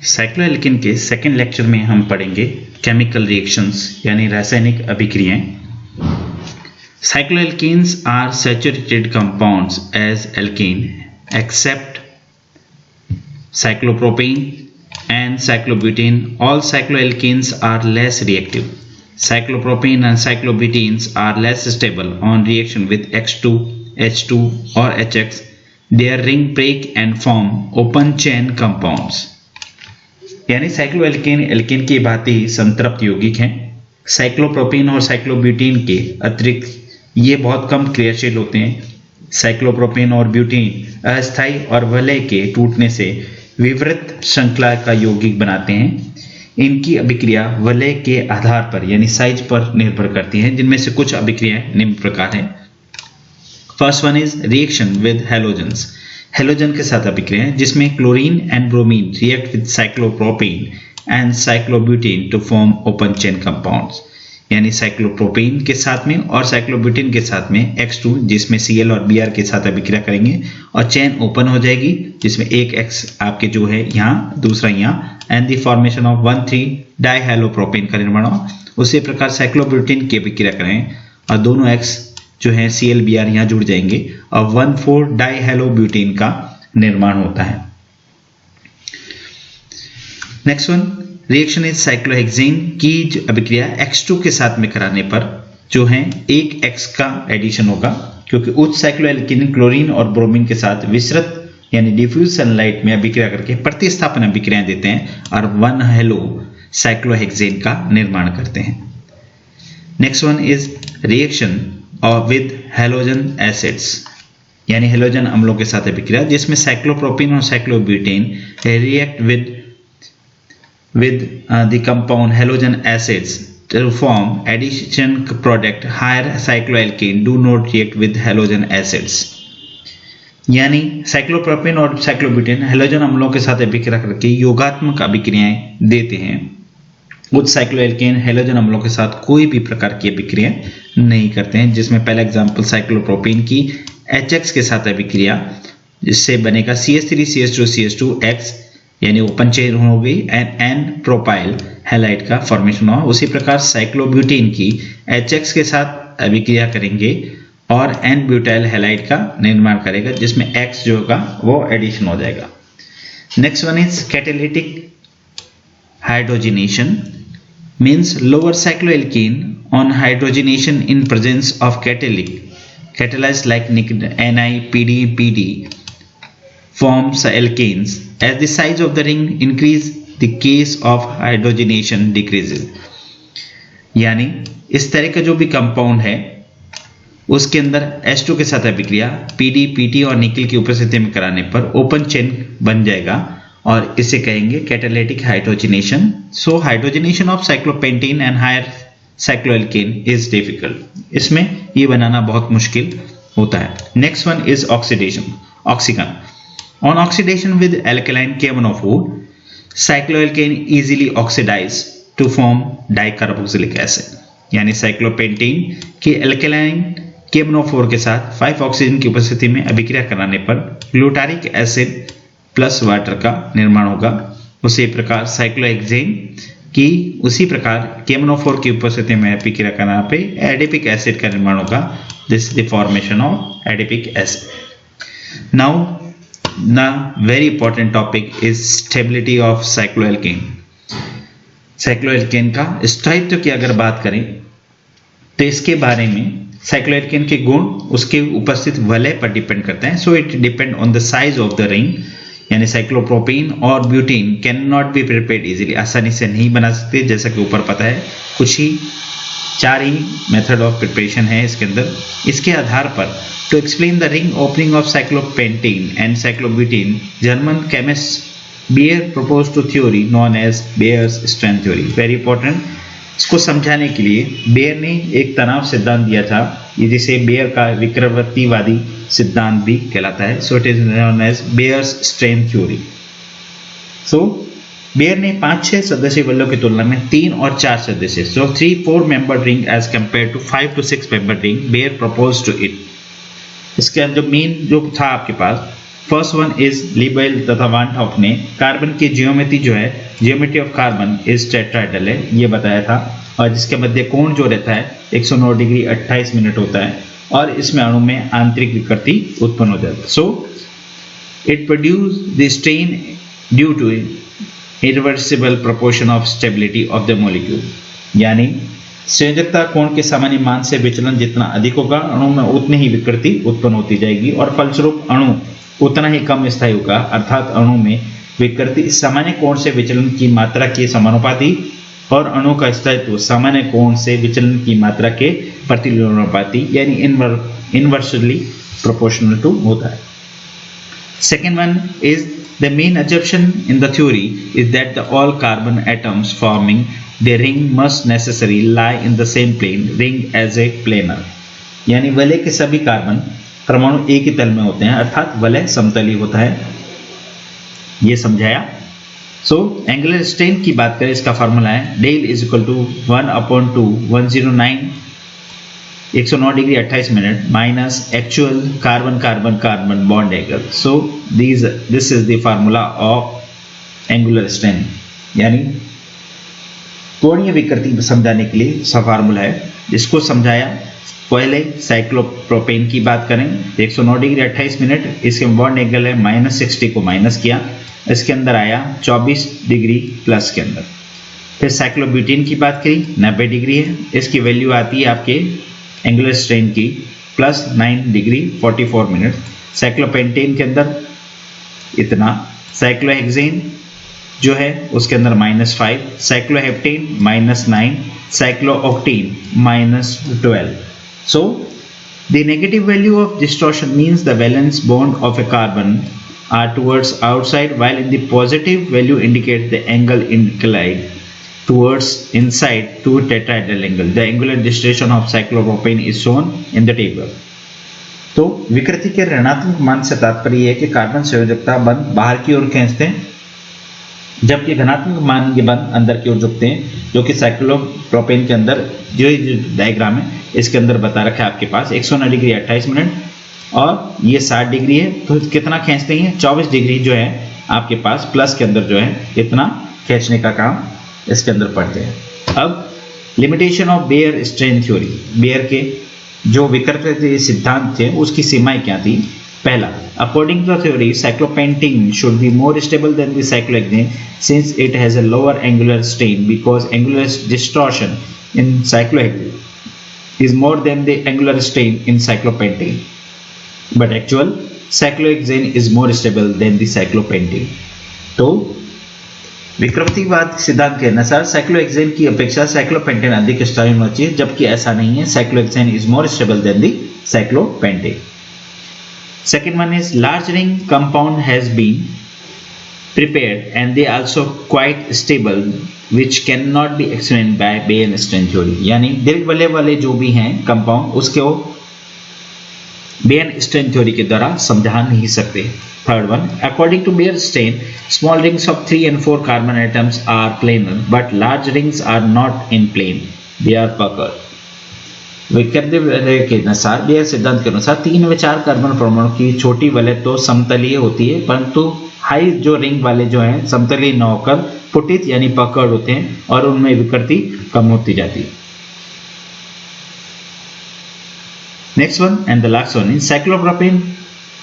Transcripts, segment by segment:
Cycloalkane के second lecture में हम पढ़ेंगे केमिकल रिएक्शंस यानी रासायनिक अभिक्रियाएं। Cycloalkenes are saturated compounds as alkene except cyclopropane and cyclobutane. All cycloalkenes are less reactive. Cyclopropane and cyclobutenes are less stable on reaction with X2, H2 or HX. Their ring break and form open chain compounds. यानी cycloalkane alkene की भांति संतृप्त यौगिक हैं। Cyclopropane और cyclobutane के अतिरिक्त ये बहुत कम क्रियाशील होते हैं। साइक्लोप्रोपेन और ब्यूटेन अस्थायी और वलय के टूटने से विवृत श्रृंखला का यौगिक बनाते हैं। इनकी अभिक्रिया वलय के आधार पर यानी साइज पर निर्भर करती हैं, जिनमें से कुछ अभिक्रियाएं निम्न प्रकार हैं। First one is reaction with halogens. Halogen के साथ अभिक्रियाएं जिसमें chlorine and bromine react with cyclopropane and cyclobutane to form open chain compounds. यानी साइक्लोप्रोपेन के साथ में और साइक्लोब्यूटेन के साथ में X2 जिसमें Cl और Br के साथ अभिक्रिया करेंगे और चेन ओपन हो जाएगी, जिसमें एक X आपके जो है यहाँ, दूसरा यहाँ, एंड द फॉर्मेशन ऑफ 1,3 डाइहेलोप्रोपेन का निर्माण हो। उसी प्रकार साइक्लोब्यूटेन की अभिक्रिया करें और दोनों X जो है Cl Br यहाँ जुड़ जाएंगे और 1,4 डाइहेलोब्यूटेन का निर्माण होता है। Next one reaction is cyclohexane की जो अभिक्रिया X2 के साथ में कराने पर जो है एक X का एडिशन होगा, क्योंकि उच्च साइक्लोएल्केन क्लोरीन और ब्रोमीन के साथ विस्तृत यानी डिफ्यूज सनलाइट में अभिक्रिया करके प्रतिस्थापन अभिक्रियाएं देते हैं और 1 हेलो साइक्लोहेक्सेन का निर्माण करते हैं। Next one is reaction with halogen acids यानी हैलोजन अम्लों के साथ अभिक्रिया जिसमें साइक्लोप्रोपेन और cyclobutane react with the compound halogen acids to form addition product. Higher cycloalkane do not react with halogen acids. यानी साइक्लोप्रोपेन और साइक्लोब्यूटेन हैलोजन अम्लों के साथ अभिक्रिया करके योगात्मक अभिक्रियाएं देते हैं। उच्च साइक्लोएल्केन हैलोजन अम्लों के साथ कोई भी प्रकार की अभिक्रिया नहीं करते हैं, जिसमें पहला एग्जांपल साइक्लोप्रोपेन की HX के साथ अभिक्रिया जिससे बनेगा CH3CH2CH2X यानी ओपन चेन हो गई एंड एन प्रोपाइल हैलाइड का फॉर्मेशन हुआ। उसी प्रकार साइक्लोब्यूटेन की HX के साथ अभिक्रिया करेंगे और एन ब्यूटाइल हैलाइड का निर्माण करेगा, जिसमें X जो होगा वो एडिशन हो जाएगा। Next one is catalytic hydrogenation means lower cycloalkane on hydrogenation in presence of catalyzed like NiPd forms alkanes. As the size of the ring increase, the case of hydrogenation decreases. यानी इस तरह का जो भी compound है उसके अंदर H2 के साथ अभिक्रिया Pd, Pt और निकल की उपस्थिति में कराने पर ओपन चेन बन जाएगा और इसे कहेंगे catalytic hydrogenation. So hydrogenation of cyclopentane and higher cycloalkane is difficult. इसमें ये बनाना बहुत मुश्किल होता है। नेक्स्ट वन इज ऑक्सीडेशन ऑक्सीकन। On oxidation with alkaline KMnO4, cycloalkane easily oxidize to form dicarboxylic acid. यानी साइक्लोपेंटेन के अल्कलाइन KMnO4 के साथ 5 ऑक्सीजन की उपस्थिति में अभिक्रिया कराने पर ग्लूटारिक एसिड प्लस वाटर का निर्माण होगा। उसी प्रकार साइक्लोहेक्सेन की उसी प्रकार KMnO4 की उपस्थिति में अभिक्रिया कराने पे एडिपिक एसिड का निर्माण होगा। This is the formation of adipic acid. Now the very important topic is stability of cycloalkane. Cycloalkane का स्थायित्व की अगर बात करें तो इसके बारे में साइक्लोएल्केन के गुण उसके उपस्थित वलय पर डिपेंड करते हैं। So it depend on the size of the ring. यानी साइक्लोप्रोपेन और butane can not be prepared easily, आसानी से नहीं बना सकते। जैसा कि ऊपर पता है कुछ ही 4 ही मेथड ऑफ प्रिपरेशन है इसके अंदर। इसके आधार पर to explain the ring opening of cyclopentane and cyclobutane, German chemist Beer proposed to theory known as Bayer's strength theory. Very important. इसको समझाने के लिए बेयर ने एक तनाव सिद्धांत दिया था, जिसे बेयर का विक्रमवादी सिद्धांत भी कहलाता है। So it is known as Bayer's strength theory. So Baeyer ने 5-6 सदस्यीय बलों की तुलना में 3 और 4 सदस्य, so 3-4 membered ring as compared to 5 to 6 membered ring, Bayer proposed to it. इसके जो मेन जो था आपके पास फर्स्ट वन इज लिबेल तथा वान हॉफ ने कार्बन की जियोमेट्री जो है, geometry of carbon is tetrahedral है, ये बताया था, और जिसके मध्य कोण जो रहता है 109 डिग्री 28 मिनट होता है, और इसमें अणु में आंतरिक विकृति उत्पन्न हो जाती है। So it produce the strain due to irreversible proportion of stability of the molecule, यानी संयोजकता कोण के सामान्य मान से विचलन जितना अधिक होगा, अणु में उतनी ही विकृति उत्पन्न होती जाएगी, और फलस्वरूप अणु उतना ही कम स्थायी होगा, अर्थात अणु में विकृति सामान्य कोण से विचलन की मात्रा के समानुपाती और अणु का स्थायित्व सामान्य कोण से विचलन की मात्रा के प्रतिलोमानुपाती यानी इनवर्सली प्रोपोर्शनल टू होता है। Second one is the main assumption in the theory is that the all carbon atoms forming the ring must necessarily lie in the same plane, ring as a planar, यानी वलय के सभी carbon परमाणु एक ही तल में होते हैं, अर्थात वलय समतली होता है, ये समझाया। सो एंगुलर स्ट्रेन की बात करें, इसका फॉर्मूला है del is equal to 1/2 109 109 degree 28 minute minus actual carbon carbon carbon bond angle. So this is the formula of angular strain, यानी कोणीय विकृति समझाने के लिए सब फार्मूला है, इसको समझाया। पहले साइक्लोप्रोपेन की बात करें, 109 डिग्री 28 मिनट, इसके बॉन्ड एंगल है -60 को माइनस किया, इसके अंदर आया 24 डिग्री प्लस के अंदर। फिर साइक्लोब्यूटेन की बात करी, 90 डिग्री है, इसकी वैल्यू आती है आपके एंगुलर स्ट्रेन की +9 डिग्री 44 मिनट। साइक्लोपेंटेन के अंदर इतना, साइक्लोहेक्सेन जो है उसके अंदर -5, साइक्लोहेप्टेन -9, साइक्लोऑक्टेन -12। So the negative value of distortion means the valence bond of a carbon are towards outside, while in the positive value indicates the angle inclined towards inside to tetrahedral angle. The angular distortion of cyclopropane is shown in the table. तो विकृति के ऋणात्मक मान से तात्पर्य है कि carbon संयोजकता बंध बाहर की ओर खींचते हैं, जबकि धनात्मक मान के बंध अंदर की ओर झुकते हैं, जो कि साइक्लोप्रोपेन के अंदर जो डायग्राम है इसके अंदर बता रखा है आपके पास 109 डिग्री 28 मिनट और ये 60 डिग्री है, तो कितना खींचते हैं 24 डिग्री जो है आपके पास प्लस के अंदर जो है इतना खींचने का काम इसके अंदर पड़ते हैं। अब limitation of Baeyer strain theory, Baeyer के जो विकृति सिद्धांत थे उसकी सीमाएं क्या थी। पहला, according to the theory, cyclopentane should be more stable than the cyclohexane since it has a lower angular strain, because angular distortion in cyclohexane is more than the angular strain in cyclopentane. But actual cyclohexane is more stable than the cyclopentane. तो विकृतिवाद सिद्धांत के अनुसार cyclohexane की अपेक्षा cyclopentane अधिक stable होना चाहिए, जबकि ऐसा नहीं है। Cyclohexane is more stable than the cyclopentane. Second one is large ring compound has been prepared and they also quite stable, which cannot be explained by Bayes strain theory. यानी दीर्घ वलय वाले जो भी हैं कंपाउंड उसके वो Bayes strain theory के द्वारा समझा नहीं सकते। Third one, according to Bayes strain, small rings of 3 and 4 carbon atoms are planar, but large rings are not in plane; they are puckered. विकृति के अनुसार, बेयर सिद्धांत के अनुसार 3 व 4 कार्बन परमाणु की छोटी वलय तो समतलीय होती है, परंतु हाई जो रिंग वाले जो हैं समतलीय न होकर पुटित यानी पकड़ होते हैं और उनमें विकृति कम होती जाती है। Next one and the last one, cyclopropane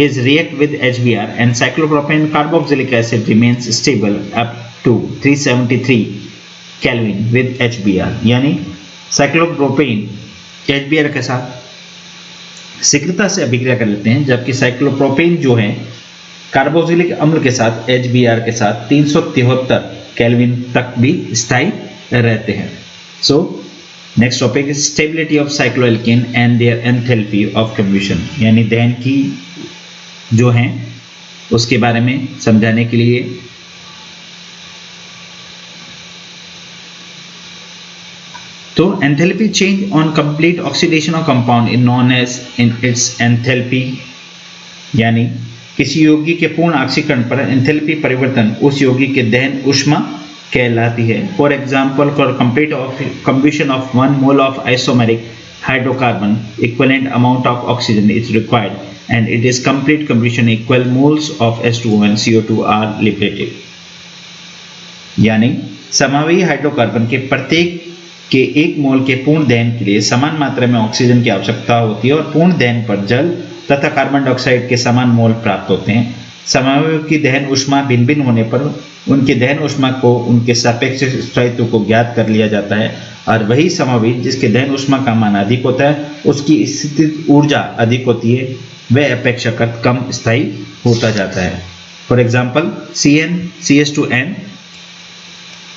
is react with HBr and cyclopropane carboxylic acid remains stable up to 373 Kelvin with HBr, यानी साइक्लोप्रोपेन HBr के साथ शीघ्रता से अभिक्रिया कर लेते हैं, जबकि साइक्लोप्रोपेन जो है कार्बोक्सिलिक अम्ल के साथ HBr के साथ 373 केल्विन तक भी स्थायी रहते हैं। So next topic is stability of cycloalkane and their enthalpy of combustion, यानी दहन की जो हैं उसके बारे में समझाने के लिए तो enthalpy change on complete oxidation of compound is known as in its enthalpy, यानी किसी यौगिक के पूर्ण ऑक्सीकरण पर एंथैल्पी परिवर्तन उस यौगिक के दहन ऊष्मा कहलाती है। For example, for complete combustion of 1 mole of isomeric hydrocarbon equivalent amount of oxygen is required and it is complete combustion equal moles of H2O and CO2 are liberated। यानी समावयी हाइड्रोकार्बन के प्रत्येक के एक मोल के पूर्ण दहन के लिए समान मात्रा में ऑक्सीजन की आवश्यकता होती है और पूर्ण दहन पर जल तथा कार्बन डाइऑक्साइड के समान मोल प्राप्त होते हैं। समावयव की दहन ऊष्मा भिन्न भिन्न होने पर उनके दहन ऊष्मा को उनके सापेक्ष स्थायित्व को ज्ञात कर लिया जाता है और वही समावयी जिसके दहन ऊष्मा का मान अधिक होता है उसकी स्थितिज ऊर्जा अधिक होती है, वह अपेक्षाकृत कम स्थायी होता जाता है। For example CnCH2n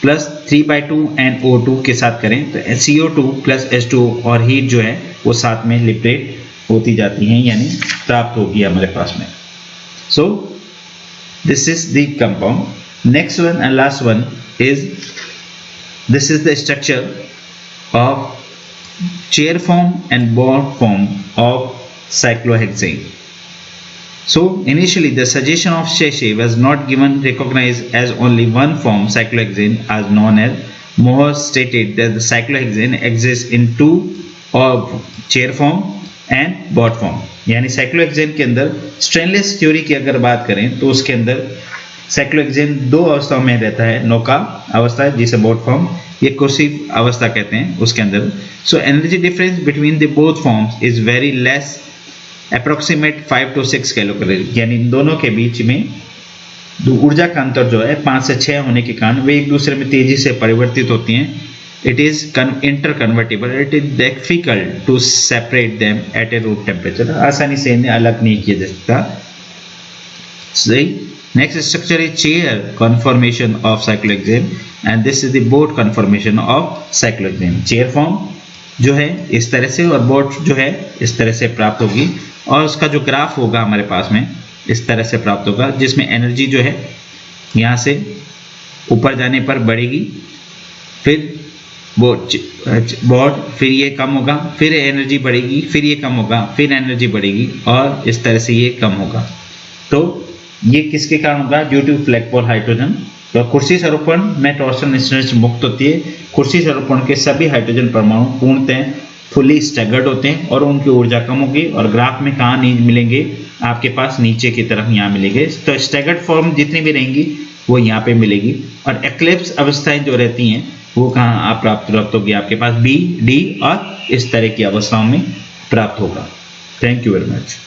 plus 3/2 NO2 के साथ करें तो CO2 प्लस H2O और हीट जो है वो साथ में लिबरेट होती जाती हैं, यानी प्राप्त होगी हमारे पास में। सो this is the compound. Next one and last one is this is the structure of chair form and bond form of cyclohexane. So initially the suggestion of Sheshe was not given recognized as only one form, cyclohexane, as known as Mohr stated that the cyclohexane exists in two of chair form and bond form। यानी cyclohexane के अंदर स्ट्रेनलेस theory की अगर बात करें तो उसके अंदर साइक्लोहेक्सेन दो अवस्थाओं में रहता है, नौका अवस्था जिसे बोट फॉर्म, ये कुर्सिव अवस्था कहते हैं उसके अंदर। So energy difference between the both forms is very less, approximate 5 to 6 calorie, यानी इन दोनों के बीच में ऊर्जा का अंतर जो है 5 से 6 होने के कारण वे एक दूसरे में तेजी से परिवर्तित होती हैं। It is interconvertible, it is difficult to separate them at a room temperature, आसानी से इन्हें अलग नहीं किया जा सकता। सही। Next structure is chair conformation of cyclohexane and this is the boat conformation of cyclohexane। chair form जो है इस तरह से और boat जो है इस तरह से प्राप्त होगी और उसका जो ग्राफ होगा हमारे पास में इस तरह से प्राप्त होगा, जिसमें एनर्जी जो है यहाँ से ऊपर जाने पर बढ़ेगी, फिर बोट फिर ये कम होगा, फिर एनर्जी बढ़ेगी, फिर ये कम होगा, फिर एनर्जी बढ़ेगी और इस तरह से ये कम होगा। तो ये किसके कारण होगा? Due to flagpole hydrogen. तो कुर्सी स्वरूपण में टॉर्सन स्ट्रेंथ मुक्त होती है। कुर्सी स्वरूपण के सभी हाइड्रोजन परमाणु पूर्णतः फुली स्टैगर्ड होते हैं और उनकी ऊर्जा कम होगी और ग्राफ में कहाँ नहीं मिलेंगे आपके पास, नीचे की तरफ यहाँ मिलेंगे। तो स्टैगर्ड फॉर्म जितनी भी रहेंगी वो यहाँ पे मिलेगी और एक्लिप्स अवस्थाएं जो रहती हैं वो कहाँ आप प्राप्त होगी आपके पास B, D और इस तरह की अवस्थाओं में प्राप्त होगा। Thank you very much.